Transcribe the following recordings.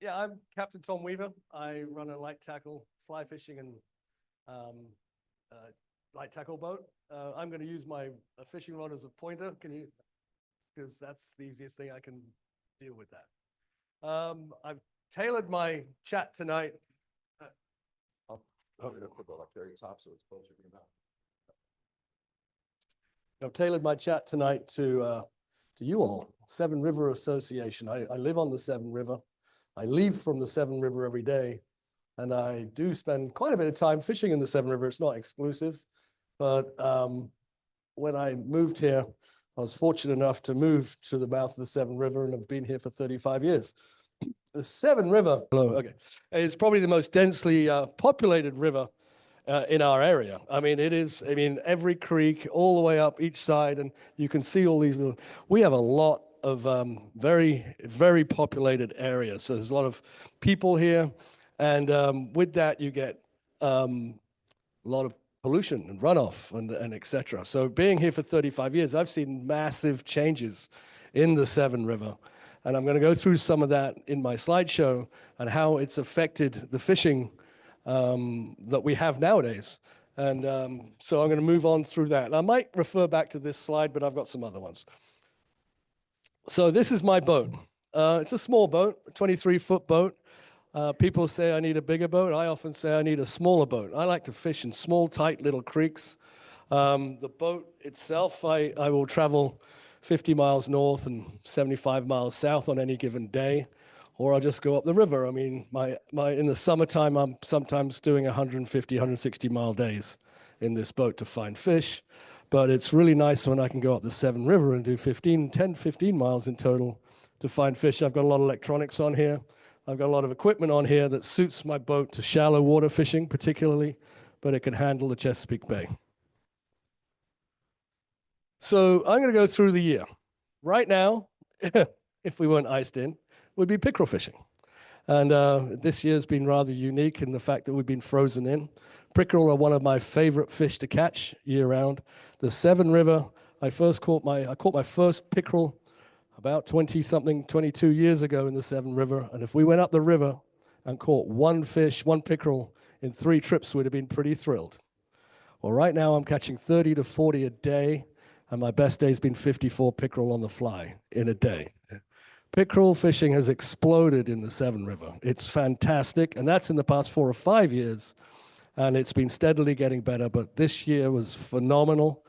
Yeah, I'm Captain Tom Weaver. I run a light tackle, fly fishing, and um, light tackle boat. I'm going to use my fishing rod as a pointer. Because that's the easiest thing I can deal with that. I've tailored my chat tonight. I'll put it up very top so it's closer to your mouth. I've tailored my chat tonight to you all, Severn River Association. I live on the Severn River. I leave from the Severn River every day, and I do spend quite a bit of time fishing in the Severn River. It's not exclusive, but when I moved here, I was fortunate enough to move to the mouth of the Severn River, and have been here for 35 years. The Severn River, is probably the most densely populated river in our area. I mean, every creek all the way up each side, and you can see all these little, we have a lot of very, very populated areas. So there's a lot of people here, and with that you get a lot of pollution and runoff and et cetera. So being here for 35 years, I've seen massive changes in the Severn River. And I'm going to go through some of that in my slideshow and how it's affected the fishing that we have nowadays. And so I'm going to move on through that. And I might refer back to this slide, but I've got some other ones. So this is my boat. It's a small boat, a 23-foot boat. People say I need a bigger boat. I often say I need a smaller boat. I like to fish in small, tight little creeks. The boat itself, I will travel 50 miles north and 75 miles south on any given day, or I'll just go up the river. I mean, in the summertime, I'm sometimes doing 150, 160-mile days in this boat to find fish. But it's really nice when I can go up the Severn River and do 10, 15 miles in total to find fish. I've got a lot of electronics on here. I've got a lot of equipment on here that suits my boat to shallow water fishing particularly, but it can handle the Chesapeake Bay. So I'm going to go through the year. Right now, if we weren't iced in, would be pickerel fishing. And this year's been rather unique in the fact that we've been frozen in. Pickerel are one of my favorite fish to catch year-round. The Severn River, I caught my first pickerel about 22 years ago in the Severn River. And if we went up the river and caught one pickerel in 3 trips, we'd have been pretty thrilled. Well, right now I'm catching 30 to 40 a day, and my best day's been 54 pickerel on the fly in a day. Pickerel fishing has exploded in the Severn River. It's fantastic, and that's in the past 4 or 5 years, and it's been steadily getting better, but this year was phenomenal.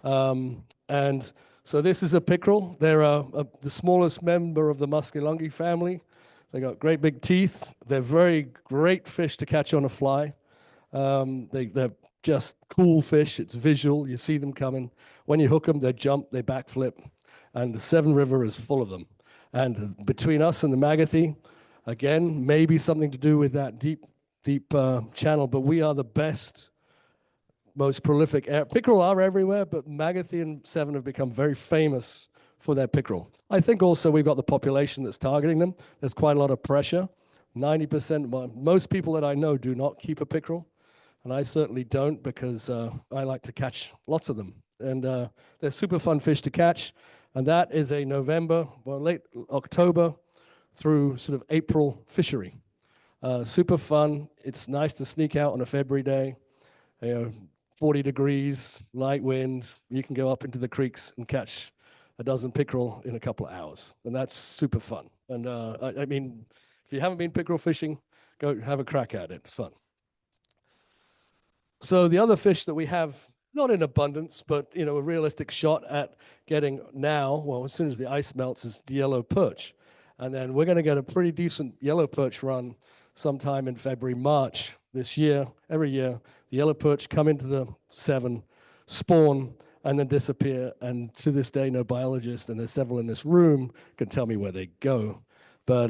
And so this is a pickerel. They're the smallest member of the Muskellungi family. They got great big teeth. They're very great fish to catch on a fly. They're just cool fish. It's visual. You see them coming. When you hook them, they jump, they backflip, and the Severn River is full of them. And between us and the Magathie, again, maybe something to do with that deep channel, but we are the best, most prolific. Pickerel are everywhere, but Magathie and Severn have become very famous for their pickerel. I think also we've got the population that's targeting them. There's quite a lot of pressure. 90%, most people that I know do not keep a pickerel, and I certainly don't, because I like to catch lots of them. And they're super fun fish to catch. And that is a late October through sort of April fishery. Super fun. It's nice to sneak out on a February day. 40 degrees, light wind. You can go up into the creeks and catch a dozen pickerel in a couple of hours. And that's super fun. And I mean, if you haven't been pickerel fishing, go have a crack at it. It's fun. So the other fish that we have, not in abundance, but a realistic shot at getting now, well, as soon as the ice melts, is the yellow perch. And then we're going to get a pretty decent yellow perch run sometime in February, March this year. Every year, the yellow perch come into the Severn, spawn, and then disappear. And to this day, no biologist, and there's several in this room, can tell me where they go. But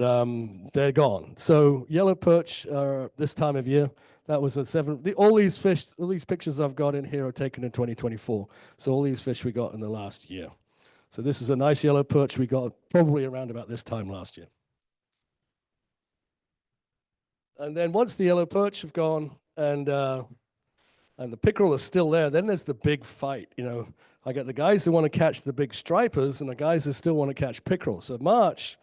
they're gone. So yellow perch this time of year, that was a Severn. All these pictures I've got in here are taken in 2024. So all these fish we got in the last year. So this is a nice yellow perch we got probably around about this time last year. And then once the yellow perch have gone and the pickerel is still there, then there's the big fight. I got the guys who want to catch the big stripers and the guys who still want to catch pickerel. So March,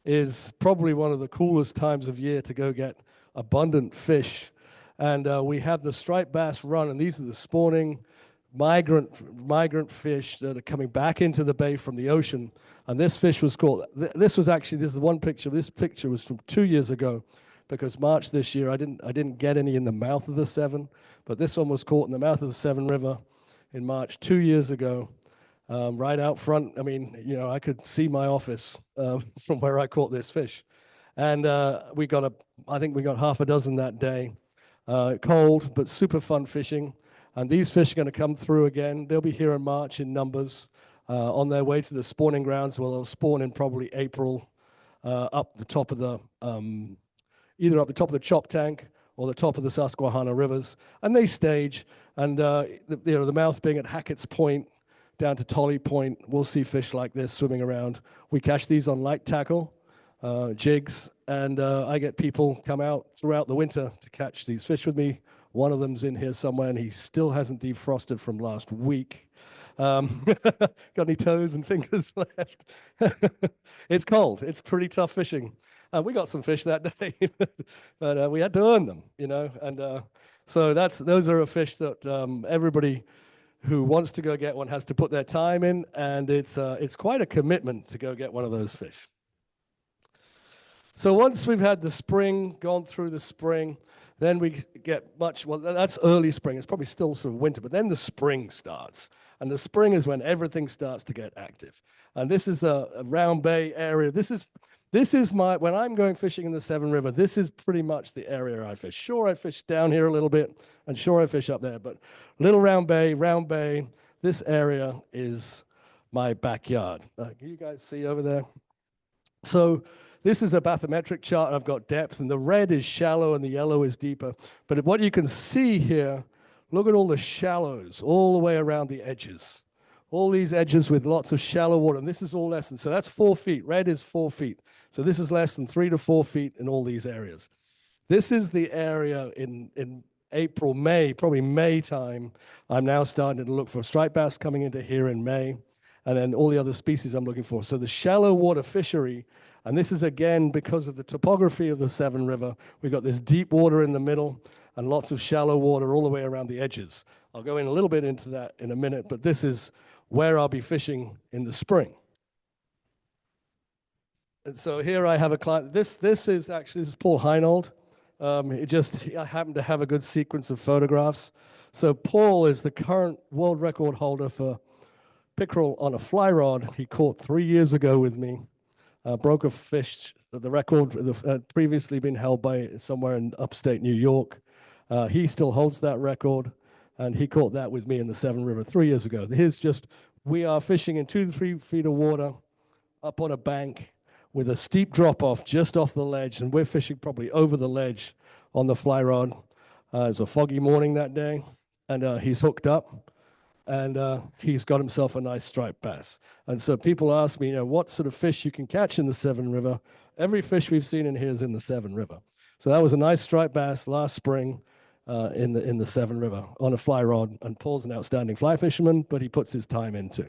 is probably one of the coolest times of year to go get abundant fish. And we have the striped bass run, and these are the spawning migrant fish that are coming back into the bay from the ocean. And this fish was caught. This is one picture. This picture was from 2 years ago, because March this year I didn't get any in the mouth of the Severn, but this one was caught in the mouth of the Severn River in March 2 years ago, right out front. I mean, I could see my office from where I caught this fish, and I think we got half a dozen that day. Cold, but super fun fishing. And these fish are going to come through again. They'll be here in March in numbers, on their way to the spawning grounds. Well, they'll spawn in probably April, up the top of the either up the top of the Chop Tank or the top of the Susquehanna rivers, and they stage. And the mouth being at Hackett's Point down to Tolley Point, we'll see fish like this swimming around. We catch these on light tackle, jigs, and I get people come out throughout the winter to catch these fish with me. One of them's in here somewhere, and he still hasn't defrosted from last week. Got any toes and fingers left? It's cold. It's pretty tough fishing. We got some fish that day, but we had to earn them, And so those are a fish that everybody who wants to go get one has to put their time in, and it's quite a commitment to go get one of those fish. So once we've had the spring, gone through the spring, then we get well, that's early spring. It's probably still sort of winter, but then the spring starts. And the spring is when everything starts to get active. And this is a Round Bay area. This is when I'm going fishing in the Severn River, this is pretty much the area I fish. Sure, I fish down here a little bit, and sure, I fish up there, but Little Round Bay, this area is my backyard. Can you guys see over there? So this is a bathymetric chart. I've got depth, and the red is shallow and the yellow is deeper. But what you can see here, look at all the shallows all the way around the edges. All these edges with lots of shallow water, and this is all less than, so that's 4 feet. Red is 4 feet. So this is less than 3 to 4 feet in all these areas. This is the area in April, May, probably May time. I'm now starting to look for striped bass coming into here in May, and then all the other species I'm looking for. So the shallow water fishery, and this is again because of the topography of the Severn River. We've got this deep water in the middle and lots of shallow water all the way around the edges. I'll go in a little bit into that in a minute, but this is where I'll be fishing in the spring. And so here I have a client. This is Paul Heinold. I happen to have a good sequence of photographs. So Paul is the current world record holder for pickerel on a fly rod. He caught 3 years ago with me. Broke a fish. The record had previously been held by somewhere in upstate New York. He still holds that record, and he caught that with me in the Severn River 3 years ago. We are fishing in 2 to 3 feet of water up on a bank with a steep drop off just off the ledge, and we're fishing probably over the ledge on the fly rod. It was a foggy morning that day, and he's hooked up, and he's got himself a nice striped bass. And so people ask me, what sort of fish you can catch in the Severn River. Every fish we've seen in here is in the Severn River. So that was a nice striped bass last spring in the Severn River on a fly rod. And Paul's an outstanding fly fisherman, but he puts his time in too.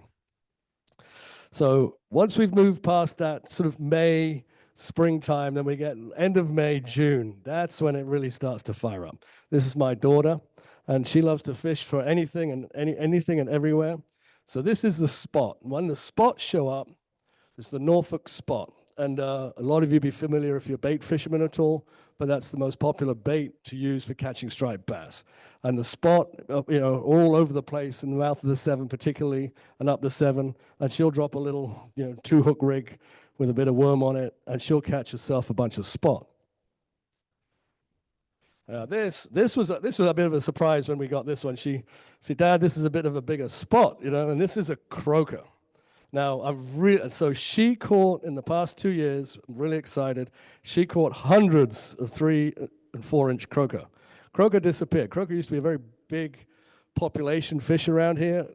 So once we've moved past that sort of May, springtime, then we get end of May, June. That's when it really starts to fire up. This is my daughter, and she loves to fish for anything and everywhere. So this is the spot. When the spots show up, it's the Norfolk spot. And a lot of you be familiar if you're bait fishermen at all, but that's the most popular bait to use for catching striped bass. And the spot, all over the place in the mouth of the Severn particularly, and up the Severn, and she'll drop a little, 2-hook rig with a bit of worm on it, and she'll catch herself a bunch of spot. This was a bit of a surprise when we got this one. She said, "Dad, this is a bit of a bigger spot, and this is a croaker." Now, so she caught in the past 2 years, I'm really excited, she caught hundreds of 3 and 4 inch croaker. Croaker disappeared. Croaker used to be a very big population fish around here.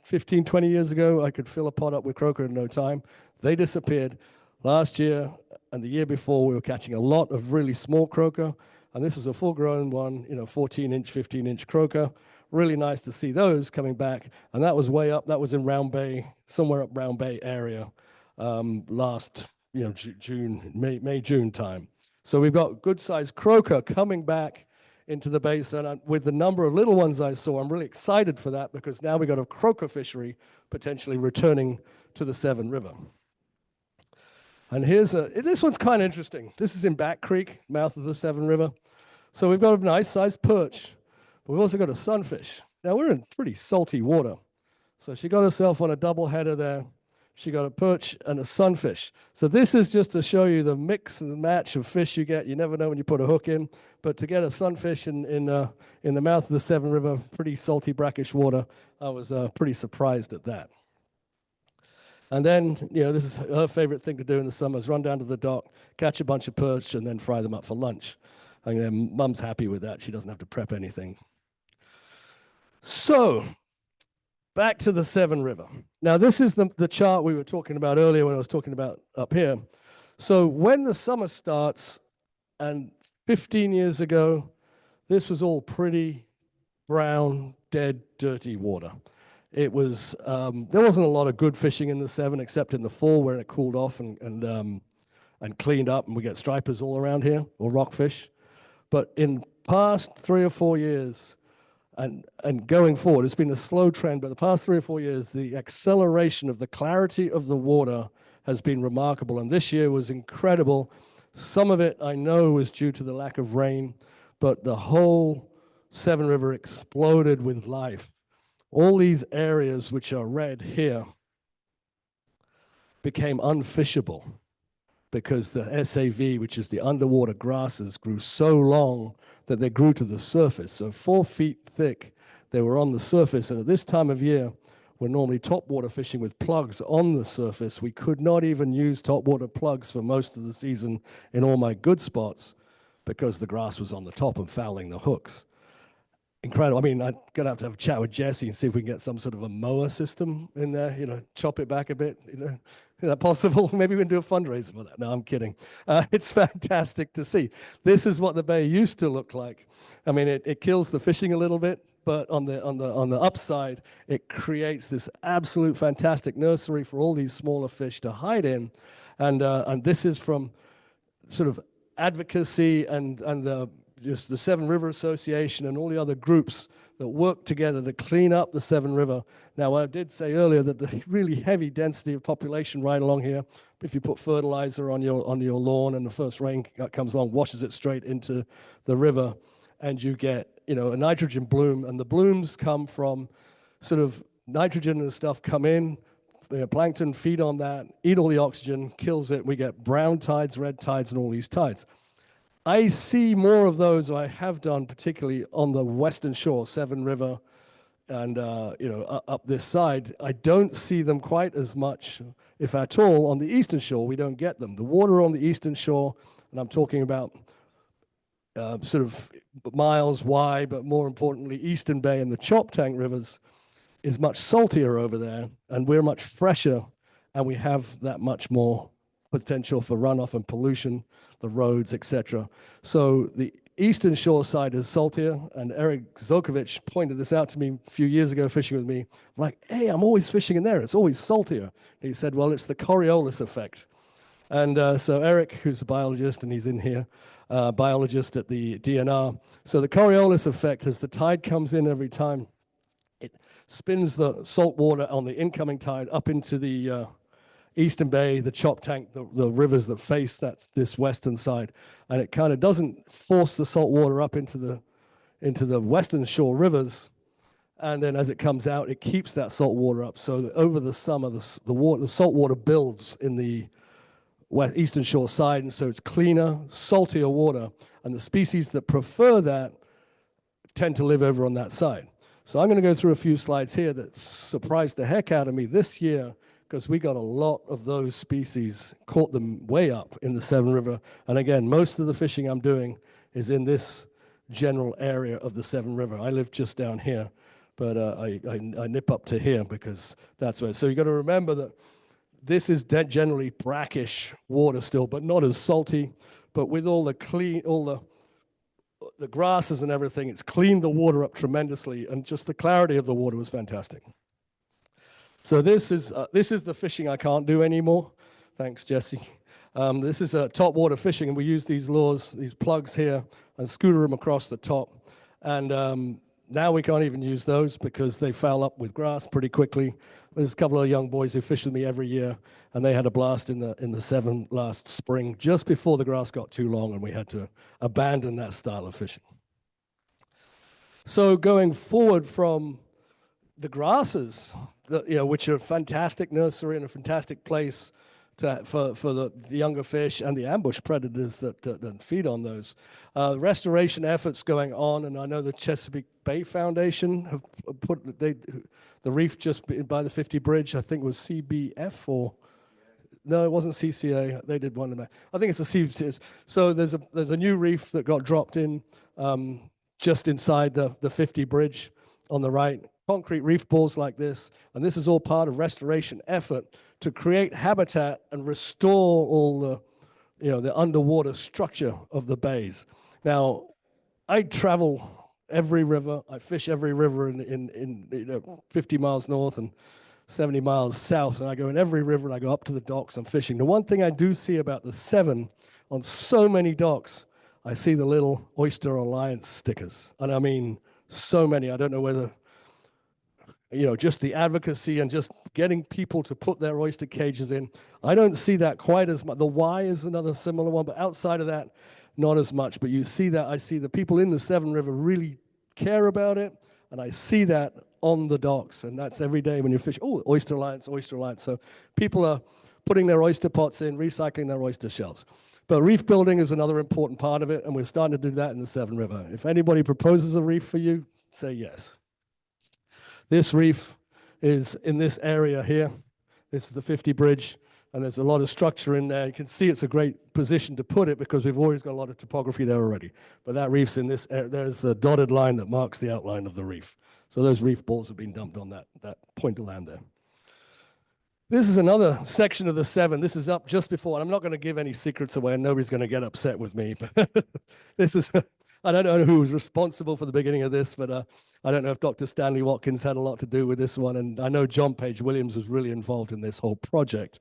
15, 20 years ago, I could fill a pot up with croaker in no time. They disappeared. Last year and the year before, we were catching a lot of really small croaker, and this is a full-grown one, 14-inch, 15-inch croaker. Really nice to see those coming back, and that was way up. That was in Round Bay, somewhere up Round Bay area last June, May, June time. So we've got good-sized croaker coming back into the basin. With the number of little ones I saw, I'm really excited for that because now we've got a croaker fishery potentially returning to the Severn River. And this one's kind of interesting. This is in Back Creek, mouth of the Severn River. So we've got a nice sized perch, but we've also got a sunfish. Now we're in pretty salty water. So she got herself on a double header there. She got a perch and a sunfish. So this is just to show you the mix and the match of fish you get. You never know when you put a hook in, but to get a sunfish in the mouth of the Severn River, pretty salty, brackish water, I was pretty surprised at that. And then, this is her favorite thing to do in the summers, run down to the dock, catch a bunch of perch, and then fry them up for lunch. And Mum's happy with that. She doesn't have to prep anything. So, back to the Severn River. Now, this is the chart we were talking about earlier when I was talking about up here. So when the summer starts, and 15 years ago, this was all pretty brown, dead, dirty water. It was, there wasn't a lot of good fishing in the Severn except in the fall when it cooled off and cleaned up, and we get stripers all around here, or rockfish. But in past 3 or 4 years, and going forward, it's been a slow trend, but the past 3 or 4 years, the acceleration of the clarity of the water has been remarkable. And this year was incredible. Some of it I know was due to the lack of rain, but the whole Severn River exploded with life. All these areas which are red here became unfishable because the SAV, which is the underwater grasses, grew so long that they grew to the surface. So 4 feet thick, they were on the surface. And at this time of year, we're normally topwater fishing with plugs on the surface. We could not even use topwater plugs for most of the season in all my good spots because the grass was on the top and fouling the hooks. Incredible. I mean, I'm going to have a chat with Jesse and see if we can get some sort of a mower system in there, chop it back a bit. Is that possible? Maybe we can do a fundraiser for that. No, I'm kidding. It's fantastic to see. This is what the bay used to look like. I mean, it kills the fishing a little bit, but on the upside, it creates this absolute fantastic nursery for all these smaller fish to hide in. And this is from sort of advocacy and just the Severn River Association and all the other groups that work together to clean up the Severn River. Now, I did say earlier that the really heavy density of population right along here, if you put fertilizer on your lawn and the first rain comes along, washes it straight into the river, and you get, a nitrogen bloom, and the blooms come from sort of nitrogen and stuff come in, plankton feed on that, eat all the oxygen, kills it. We get brown tides, red tides, and all these tides. I see more of those, I have done, particularly on the western shore, Severn River, and up this side. I don't see them quite as much, if at all, on the eastern shore. We don't get them. The water on the eastern shore, and I'm talking about sort of miles wide, but more importantly, Eastern Bay and the Choptank rivers, is much saltier over there, and we're much fresher, and we have that much more potential for runoff and pollution, the roads, etc. So the eastern shore side is saltier, and Eric Zokovich pointed this out to me a few years ago fishing with me. I'm like, hey, I'm always fishing in there. It's always saltier. And he said, well, it's the Coriolis effect. And so Eric, who's a biologist, and he's in here, biologist at the DNR. So the Coriolis effect, as the tide comes in every time, it spins the salt water on the incoming tide up into the Eastern Bay, the Choptank, the rivers that face this western side, and it kind of doesn't force the salt water up into the western shore rivers, and then as it comes out, it keeps that salt water up. So over the summer, the salt water builds in the eastern shore side, and so it's cleaner, saltier water, and the species that prefer that tend to live over on that side. So I'm going to go through a few slides here that surprised the heck out of me this year, because we got a lot of those species, caught them way up in the Severn River. And again, most of the fishing I'm doing is in this general area of the Severn River. I live just down here, but I nip up to here because that's where. So you got to remember that this is generally brackish water still, but not as salty. But with all the grasses and everything, it's cleaned the water up tremendously, and just the clarity of the water was fantastic. So this is the fishing I can't do anymore. Thanks, Jesse. This is top water fishing, and we use these lures, these plugs here, and scooter them across the top. And now we can't even use those because they foul up with grass pretty quickly. There's a couple of young boys who fish with me every year, and they had a blast in the Severn last spring, just before the grass got too long, and we had to abandon that style of fishing. So going forward from the grasses, which are a fantastic nursery and a fantastic place for the younger fish and the ambush predators that feed on those. Restoration efforts going on, and I know the Chesapeake Bay Foundation have put the reef just by the 50 Bridge, I think was CBF or no, it wasn't CCA. They did one of that. I think it's a CCA. So there's a new reef that got dropped in just inside the 50 Bridge on the right. Concrete reef balls like this, and this is all part of restoration effort to create habitat and restore all the underwater structure of the bays. Now, I travel every river, I fish every river in 50 miles north and 70 miles south, and I go in every river and I go up to the docks and fishing. The one thing I do see about the Severn on so many docks, I see the little Oyster Alliance stickers, and I mean so many. I don't know whether just the advocacy and just getting people to put their oyster cages in. I don't see that quite as much. The Y is another similar one, but outside of that, not as much. But you see that, I see the people in the Severn River really care about it, and I see that on the docks, and that's every day when you fish. Oh, Oyster Alliance, Oyster Alliance. So people are putting their oyster pots in, recycling their oyster shells. But reef building is another important part of it, and we're starting to do that in the Severn River. If anybody proposes a reef for you, say yes. This reef is in this area here. This is the 50 Bridge, and there's a lot of structure in there. You can see it's a great position to put it because we've always got a lot of topography there already. But that reef's in this area. There's the dotted line that marks the outline of the reef. So those reef balls have been dumped on that point of land there. This is another section of the Severn. This is up just before, and I'm not going to give any secrets away, and nobody's going to get upset with me. But this is, I don't know who was responsible for the beginning of this, but I don't know if Dr. Stanley Watkins had a lot to do with this one, and I know John Page Williams was really involved in this whole project.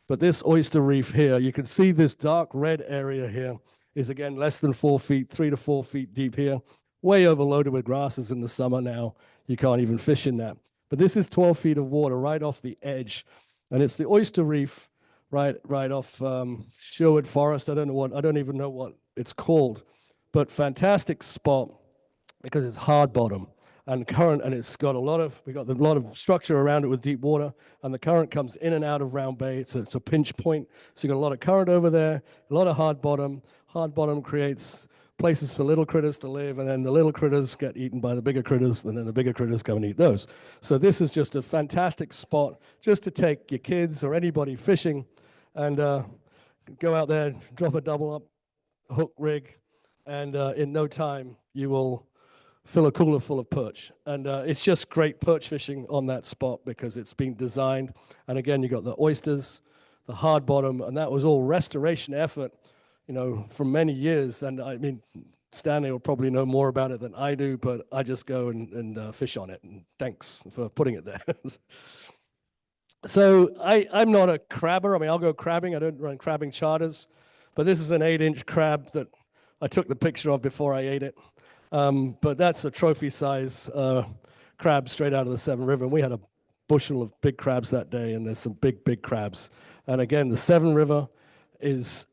But this oyster reef here, you can see this dark red area here is, again, less than 4 feet, 3 to 4 feet deep here, way overloaded with grasses in the summer now. You can't even fish in that. But this is 12 feet of water right off the edge, and it's the oyster reef right off Sherwood Forest. I don't even know what it's called, but fantastic spot because it's hard bottom and current, and it's got a lot of structure around it with deep water, and the current comes in and out of Round Bay. It's a pinch point, so you got a lot of current over there, a lot of hard bottom. Hard bottom creates places for little critters to live, and then the little critters get eaten by the bigger critters, and then the bigger critters come and eat those. So this is just a fantastic spot just to take your kids or anybody fishing and go out there, drop a double up, hook rig, and in no time you will fill a cooler full of perch. And it's just great perch fishing on that spot because it's been designed. And again, you got the oysters, the hard bottom, and that was all restoration effort, for many years. And I mean, Stanley will probably know more about it than I do, but I just go and fish on it. And thanks for putting it there. So I'm not a crabber. I mean, I'll go crabbing. I don't run crabbing charters, but this is an 8-inch crab that I took the picture of before I ate it. But that's a trophy size crab straight out of the Severn River. And we had a bushel of big crabs that day, and there's some big crabs. And again, the Severn River is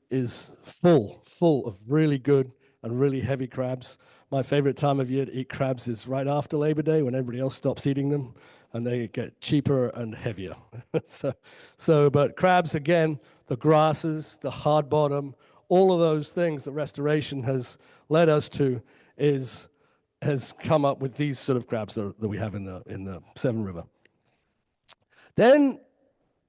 full of really good and really heavy crabs. My favorite time of year to eat crabs is right after Labor Day when everybody else stops eating them, and they get cheaper and heavier. But crabs, again, the grasses, the hard bottom, all of those things that restoration has led us to has come up with these sort of crabs that we have in the Severn River. Then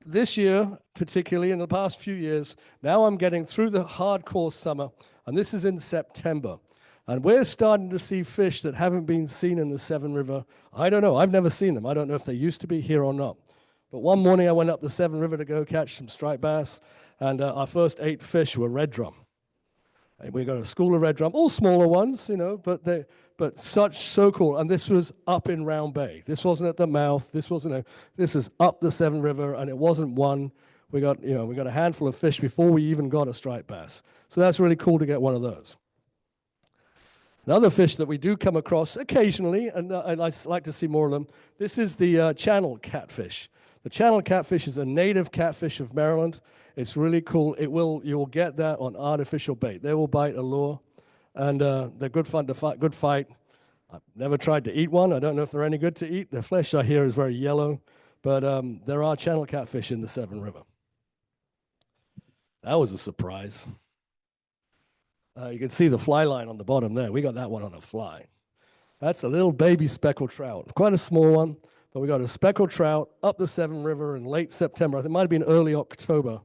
this year, particularly in the past few years, now I'm getting through the hardcore summer, and this is in September. And we're starting to see fish that haven't been seen in the Severn River. I don't know. I've never seen them. I don't know if they used to be here or not. But one morning I went up the Severn River to go catch some striped bass, and our first 8 fish were red drum. And we got a school of red drum, all smaller ones, but so cool. And this was up in Round Bay. This wasn't at the mouth. This is up the Severn River, and it wasn't one. we got a handful of fish before we even got a striped bass. So that's really cool to get one of those. Another fish that we do come across occasionally, and I like to see more of them, this is the channel catfish. The channel catfish is a native catfish of Maryland. It's really cool. You will get that on artificial bait. They will bite a lure, and they're good fun to fight, good fight. I've never tried to eat one. I don't know if they're any good to eat. Their flesh, I hear, is very yellow, but there are channel catfish in the Severn River. That was a surprise. You can see the fly line on the bottom there. We got that one on a fly. That's a little baby speckled trout, quite a small one, but we got a speckled trout up the Severn River in late September. I think it might have been early October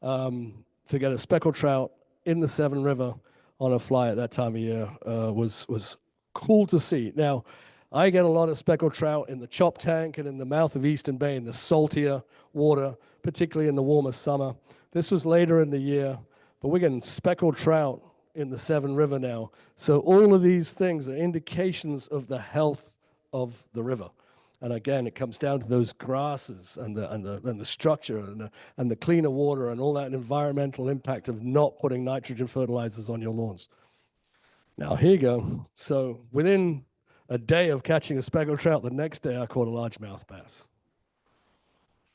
to get a speckled trout in the Severn River on a fly at that time of year was cool to see. Now, I get a lot of speckled trout in the chop tank and in the mouth of Eastern Bay in the saltier water, particularly in the warmer summer. This was later in the year, but we're getting speckled trout in the Severn River now. So all of these things are indications of the health of the river. And again, it comes down to those grasses and the structure and the cleaner water and all that environmental impact of not putting nitrogen fertilizers on your lawns. Now, here you go. So within a day of catching a speckled trout, the next day I caught a largemouth bass.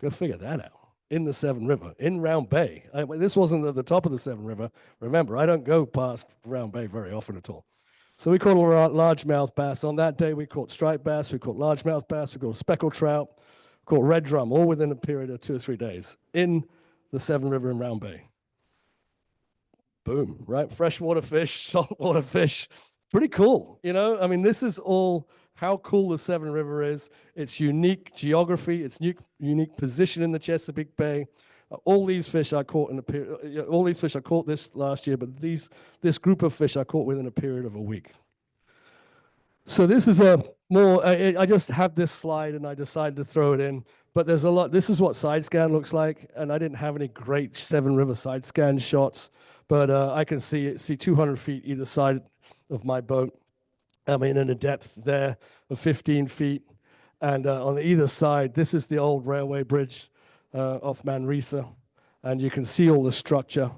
Go figure that out. In the Severn River, in Round Bay. This wasn't at the top of the Severn River. Remember, I don't go past Round Bay very often at all. So we caught a largemouth bass. On that day, we caught striped bass, we caught largemouth bass, we caught speckled trout, caught red drum, all within a period of 2 or 3 days in the Severn River in Round Bay. Boom, right? Freshwater fish, saltwater fish. Pretty cool, you know? I mean, this is all how cool the Severn River is. Its unique geography, its unique position in the Chesapeake Bay. All these fish I caught this last year, but this group of fish I caught within a period of a week. So this is I just have this slide and I decided to throw it in, but there's a lot. This is what side scan looks like, and I didn't have any great Severn River side scan shots, but I can see 200 feet either side of my boat. I mean, in a depth there of 15 feet. And on either side, this is the old railway bridge off Manresa. And you can see all the structure.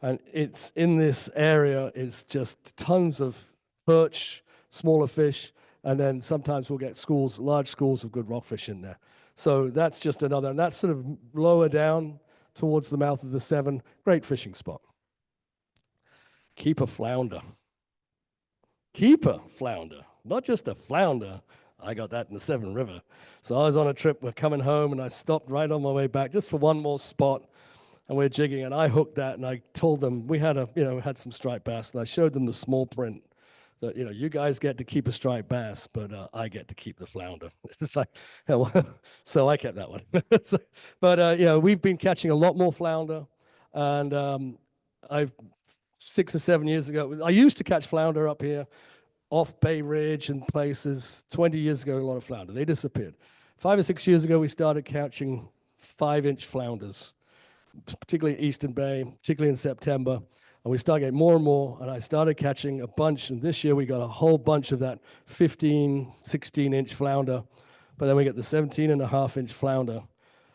And it's in this area is just tons of perch, smaller fish. And then sometimes we'll get large schools of good rockfish in there. So that's just another, and that's sort of lower down towards the mouth of the Severn. Great fishing spot. Keeper flounder. Keeper flounder, not just a flounder. I got that in the Severn River. So I was on a trip, we're coming home, and I stopped right on my way back just for one more spot, and we're jigging, and I hooked that, and I told them we had some striped bass, and I showed them the small print that, you guys get to keep a striped bass, but I get to keep the flounder. It's like, so I kept that one. But we've been catching a lot more flounder, and 6 or 7 years ago, I used to catch flounder up here off Bay Ridge and places. 20 years ago, a lot of flounder. They disappeared. 5 or 6 years ago, we started catching 5-inch flounders, particularly in Eastern Bay, particularly in September. And we started getting more and more, and I started catching a bunch. And this year, we got a whole bunch of that 15, 16-inch flounder. But then we get the 17.5-inch flounder.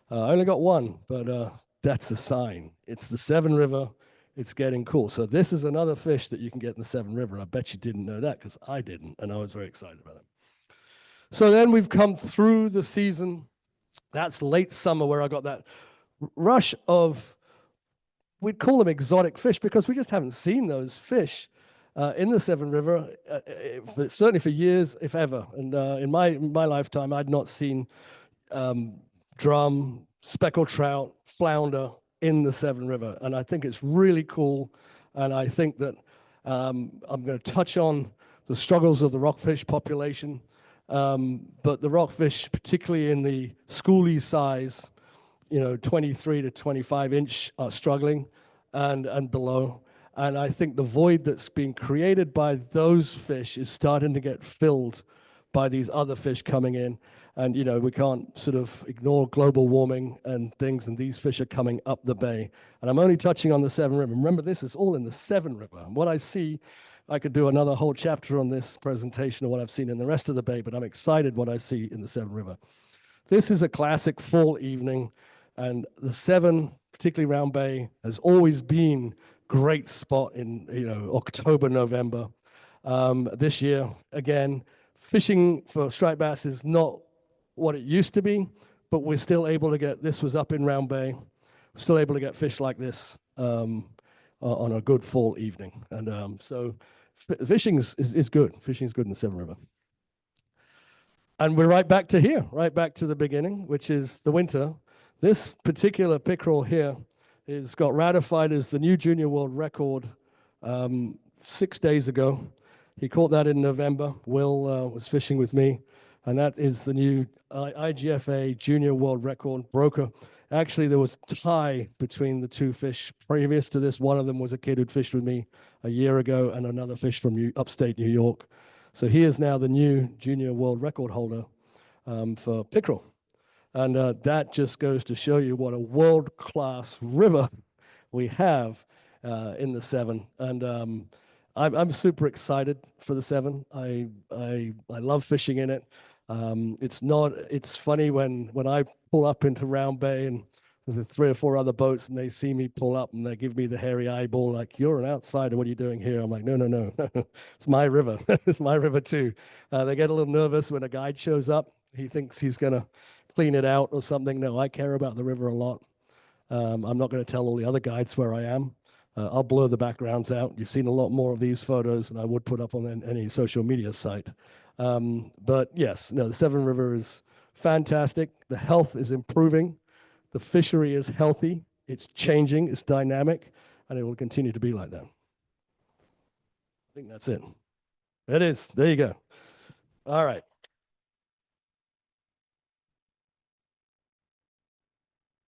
I only got one, but that's a sign. It's the Severn River. It's getting cool. So this is another fish that you can get in the Severn River. I bet you didn't know that, because I didn't, and I was very excited about it. So then we've come through the season. That's late summer where I got that rush of, we'd call them exotic fish, because we just haven't seen those fish in the Severn River, certainly for years, if ever. And in my lifetime, I'd not seen drum, speckled trout, flounder in the Severn River. And I think it's really cool. And I think that I'm going to touch on the struggles of the rockfish population. But the rockfish, particularly in the schoolie size, 23 to 25 inch, are struggling and below. And I think the void that's being created by those fish is starting to get filled by these other fish coming in. And, we can't sort of ignore global warming and things, and these fish are coming up the bay. And I'm only touching on the Severn River. Remember, this is all in the Severn River. And what I see, I could do another whole chapter on this presentation of what I've seen in the rest of the bay, but I'm excited what I see in the Severn River. This is a classic fall evening, and the Severn particularly Round Bay, has always been great spot in October, November. This year, again, fishing for striped bass is not what it used to be, but we're still able to get, this was up in Round Bay, we're still able to get fish like this on a good fall evening. And so fishing is good. Fishing is good in the Severn River. And we're right back to here, right back to the beginning, which is the winter. This particular pickerel here got ratified as the new junior world record 6 days ago. He caught that in November. Will was fishing with me, and that is the new IGFA junior world record broker. Actually, there was a tie between the two fish previous to this. One of them was a kid who'd fished with me a year ago, and another fish from upstate New York. So he is now the new junior world record holder for pickerel. And that just goes to show you what a world-class river we have in the Severn. And I'm super excited for the Severn. I love fishing in it. It's funny when I pull up into Round Bay and there's 3 or 4 other boats and they see me pull up and they give me the hairy eyeball like, you're an outsider, what are you doing here? I'm like, no, it's my river. It's my river too. They get a little nervous when a guide shows up. He thinks he's gonna clean it out or something. No, I care about the river a lot. I'm not gonna tell all the other guides where I am. I'll blur the backgrounds out. You've seen a lot more of these photos than I would put up on any social media site. But yes, no, the Severn River is fantastic. The health is improving. The fishery is healthy. It's changing. It's dynamic. And it will continue to be like that. I think that's it. It is. There you go. All right.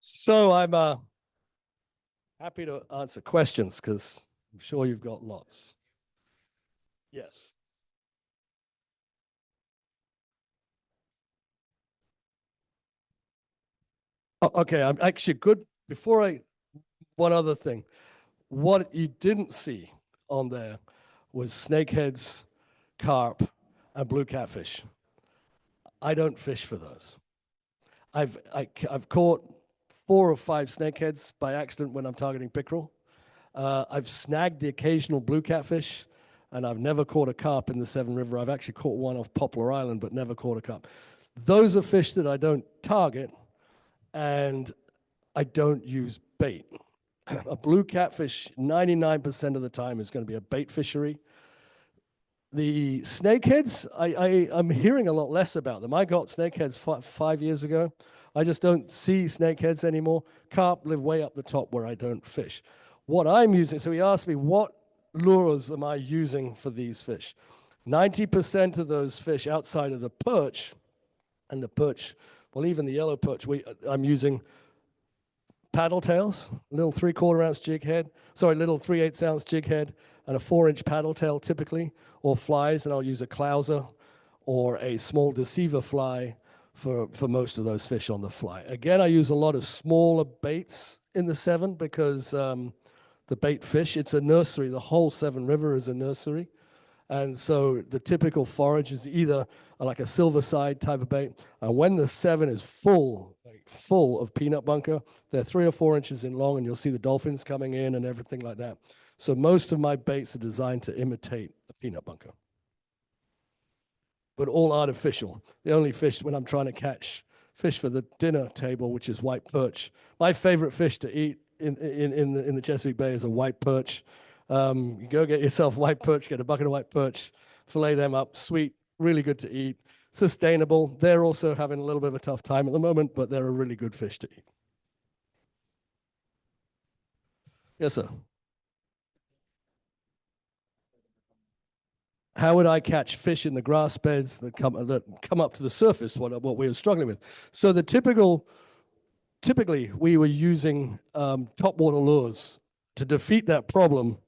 So I'm happy to answer questions because I'm sure you've got lots. Yes. Oh, okay, I'm actually good. One other thing. What you didn't see on there was snakeheads, carp, and blue catfish. I don't fish for those. I've caught 4 or 5 snakeheads by accident when I'm targeting pickerel. I've snagged the occasional blue catfish, and I've never caught a carp in the Severn River. I've actually caught one off Poplar Island, but never caught a carp. Those are fish that I don't target, and I don't use bait. A blue catfish, 99% of the time, is going to be a bait fishery. The snakeheads, I'm hearing a lot less about them. I got snakeheads 5 years ago. I just don't see snakeheads anymore. Carp live way up the top where I don't fish. What I'm using, so he asked me, what lures am I using for these fish? 90% of those fish outside of the perch, and the perch, well, even the yellow perch, I'm using paddle tails, little 3/4 ounce jig head, little 3/8 ounce jig head, and a 4-inch paddle tail typically, or flies, and I'll use a clouser or a small deceiver fly for most of those fish on the fly. Again, I use a lot of smaller baits in the Severn because the bait fish, it's a nursery. The whole Severn River is a nursery. And so the typical forage is either like a silver side type of bait. And when the Severn is full of peanut bunker, they're 3 or 4 inches in long, and you'll see the dolphins coming in and everything like that. So most of my baits are designed to imitate a peanut bunker, but all artificial. The only fish when I'm trying to catch fish for the dinner table, which is white perch. My favorite fish to eat in the Chesapeake Bay is a white perch. You go get yourself white perch, get a bucket of white perch, fillet them up, sweet, really good to eat, sustainable. They're also having a little bit of a tough time at the moment, but they're a really good fish to eat. Yes, sir. How would I catch fish in the grass beds that come up to the surface? What we were struggling with. So typically we were using topwater lures to defeat that problem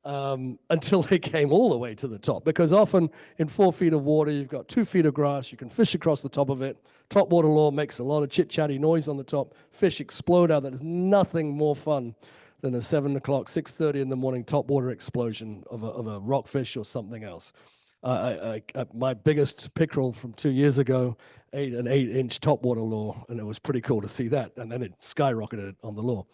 until they came all the way to the top. Because often in 4 feet of water, you've got 2 feet of grass, you can fish across the top of it. Topwater lure makes a lot of chit-chatty noise on the top. Fish explode out. There's nothing more fun than a 7 o'clock, 6:30 in the morning topwater explosion of a rockfish or something else. My biggest pickerel from 2 years ago ate an 8-inch topwater lure, and it was pretty cool to see that. And then it skyrocketed on the lure.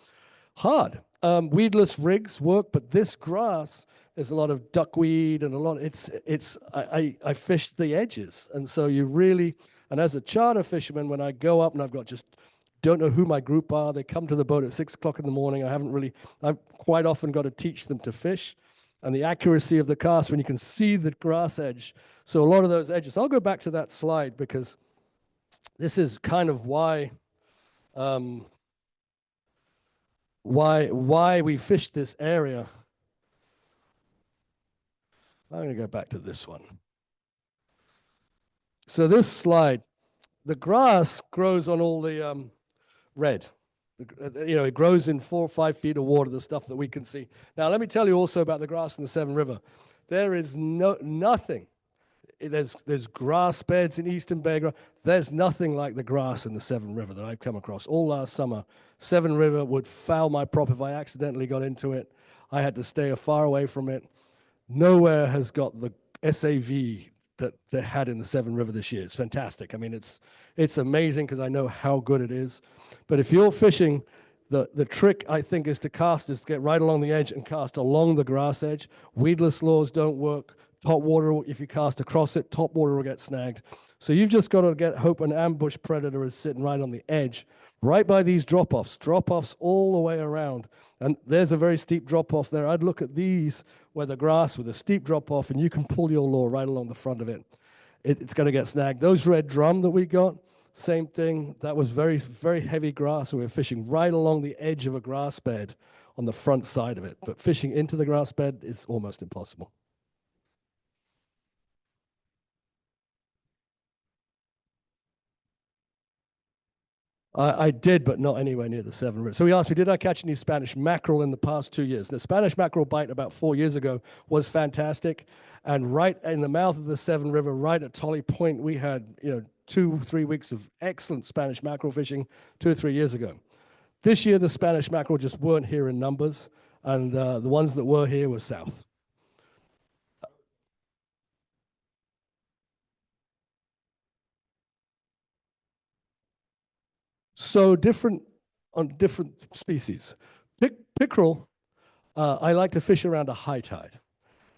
Hard. Weedless rigs work, but this grass, there's a lot of duckweed and a lot. I fished the edges, and so you really. And as a charter fisherman, when I go up and I've got just don't know who my group are, they come to the boat at 6 o'clock in the morning. I've quite often got to teach them to fish, and the accuracy of the cast when you can see the grass edge. So a lot of those edges. I'll go back to that slide because this is kind of why we fish this area. I'm going to go back to this one. So this slide, the grass grows on all the red. It grows in 4 or 5 feet of water, the stuff that we can see. Now, let me tell you also about the grass in the Severn River. There is nothing. There's grass beds in Eastern Bay. There's nothing like the grass in the Severn River that I've come across. All last summer, Severn River would foul my prop if I accidentally got into it. I had to stay far away from it. Nowhere has got the SAV that they had in the Severn River this year. It's fantastic. I mean, it's amazing because I know how good it is. But if you're fishing, the trick, I think, is to get right along the edge and cast along the grass edge. Weedless lures don't work. Top water, if you cast across it, top water will get snagged. So you've just got to hope an ambush predator is sitting right on the edge, right by these drop-offs all the way around. And there's a very steep drop-off there. I'd look at these where the grass with a steep drop-off, and you can pull your lure right along the front of it. It's going to get snagged. Those red drum that we got, same thing. That was very, very heavy grass, and we were fishing right along the edge of a grass bed on the front side of it. But fishing into the grass bed is almost impossible. I did, but not anywhere near the Severn River. So he asked me, did I catch any Spanish mackerel in the past 2 years? The Spanish mackerel bite about 4 years ago was fantastic. And right in the mouth of the Severn River, right at Tolly Point, we had 2-3 weeks of excellent Spanish mackerel fishing 2 or 3 years ago. This year, the Spanish mackerel just weren't here in numbers, and the ones that were here were south. So different on different species. Pickerel, I like to fish around a high tide.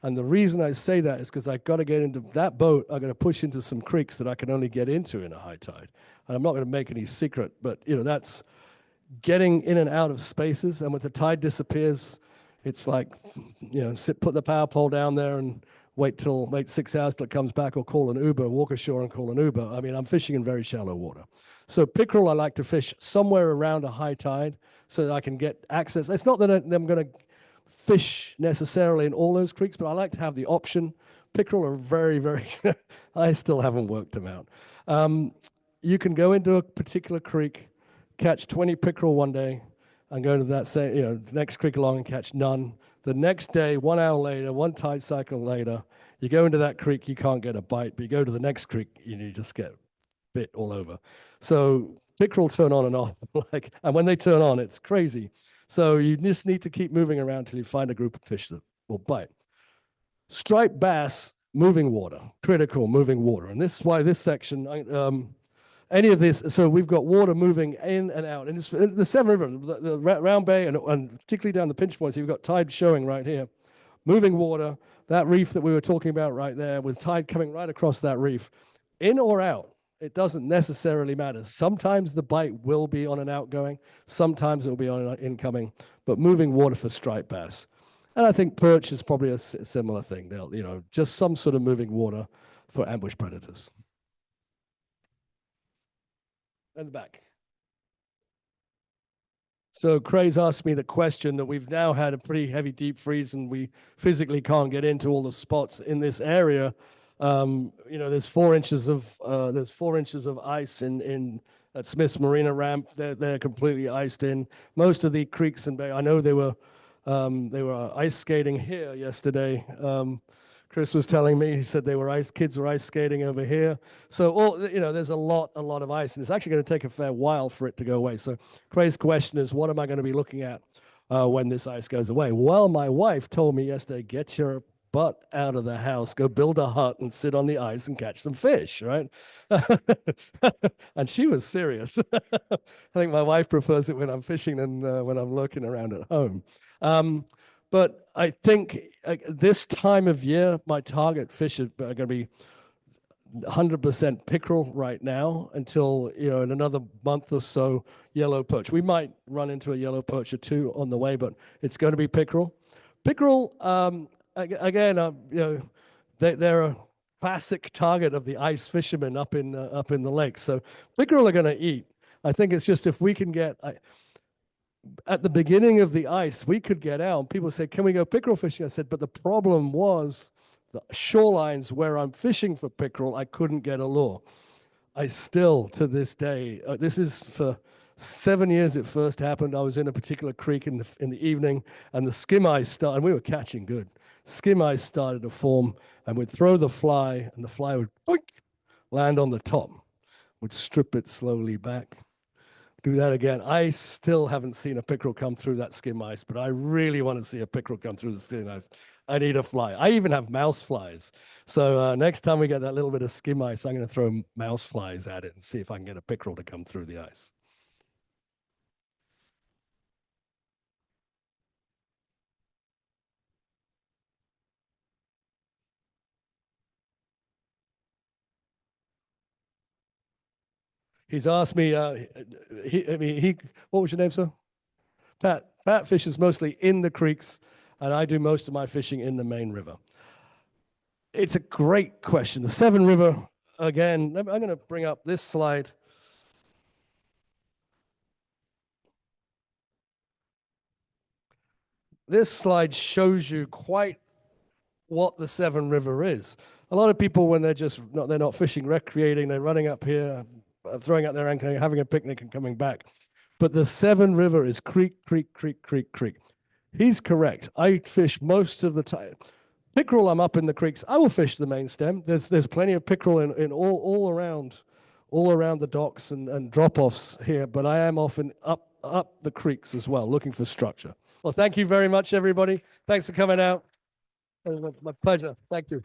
And the reason I say that is because I've got to get into that boat. I'm going to push into some creeks that I can only get into in a high tide. And I'm not going to make any secret, but that's getting in and out of spaces. And when the tide disappears, it's like, put the power pole down there and wait 6 hours till it comes back, or call an Uber, walk ashore and call an Uber. I mean, I'm fishing in very shallow water. So pickerel, I like to fish somewhere around a high tide so that I can get access. It's not that I'm going to fish necessarily in all those creeks, but I like to have the option. Pickerel are very, very, I still haven't worked them out. You can go into a particular creek, catch 20 pickerel one day, and go to that the next creek along and catch none. The next day, 1 hour later, one tide cycle later, you go into that creek, you can't get a bite, but you go to the next creek, you just get bit all over. So pickerel turn on and off, and when they turn on, it's crazy. So you just need to keep moving around till you find a group of fish that will bite. Striped bass, moving water, critical moving water. And this is why this section, any of this, so we've got water moving in and out. And the Severn River, the Round Bay, and particularly down the pinch points, you've got tide showing right here. Moving water, that reef that we were talking about right there, with tide coming right across that reef. In or out, it doesn't necessarily matter. Sometimes the bite will be on an outgoing, sometimes it will be on an incoming, but moving water for striped bass. And I think perch is probably a similar thing. They'll, just some sort of moving water for ambush predators. And the back. So Craig's asked me the question that we've now had a pretty heavy deep freeze, and we physically can't get into all the spots in this area. There's 4 inches of ice in at Smith's Marina Ramp. They're completely iced in. Most of the creeks and bay. I know they were ice skating here yesterday. Chris was telling me, he said kids were ice skating over here. So there's a lot of ice, and it's actually going to take a fair while for it to go away. So Craig's question is, what am I going to be looking at when this ice goes away? Well, my wife told me yesterday, get your butt out of the house, go build a hut and sit on the ice and catch some fish, right? And she was serious. I think my wife prefers it when I'm fishing than when I'm lurking around at home. But I think this time of year, my target fish are going to be 100% pickerel right now until, in another month or so, yellow perch. We might run into a yellow perch or two on the way, but it's going to be pickerel. Pickerel, again, they're a classic target of the ice fishermen up in the lake. So pickerel are going to eat. I think it's just if we can get at the beginning of the ice, we could get out. People say, "Can we go pickerel fishing?" I said, but the problem was the shorelines where I'm fishing for pickerel, I couldn't get a lure. I still, to this day, this is for 7 years it first happened. I was in a particular creek in the evening, and the skim ice started, and we were catching good. Skim ice started to form, and we'd throw the fly, and the fly would boink, land on the top, would strip it slowly back. Do that again. I still haven't seen a pickerel come through that skim ice, but I really want to see a pickerel come through the skim ice. I need a fly. I even have mouse flies. So next time we get that little bit of skim ice, I'm going to throw mouse flies at it and see if I can get a pickerel to come through the ice. He's asked me, what was your name, sir? Pat. Pat fishes mostly in the creeks, and I do most of my fishing in the main river. It's a great question. The Severn River, again, I'm going to bring up this slide. This slide shows you quite what the Severn River is. A lot of people, when they're not fishing, recreating, they're running up here, throwing out their anchor, having a picnic and coming back. But the Severn River is creek, creek, creek, creek, creek. He's correct. I fish most of the time. Pickerel, I'm up in the creeks. I will fish the main stem. There's plenty of pickerel in all around the docks and drop-offs here, but I am often up the creeks as well, looking for structure. Well, thank you very much, everybody. Thanks for coming out. It was my pleasure. Thank you.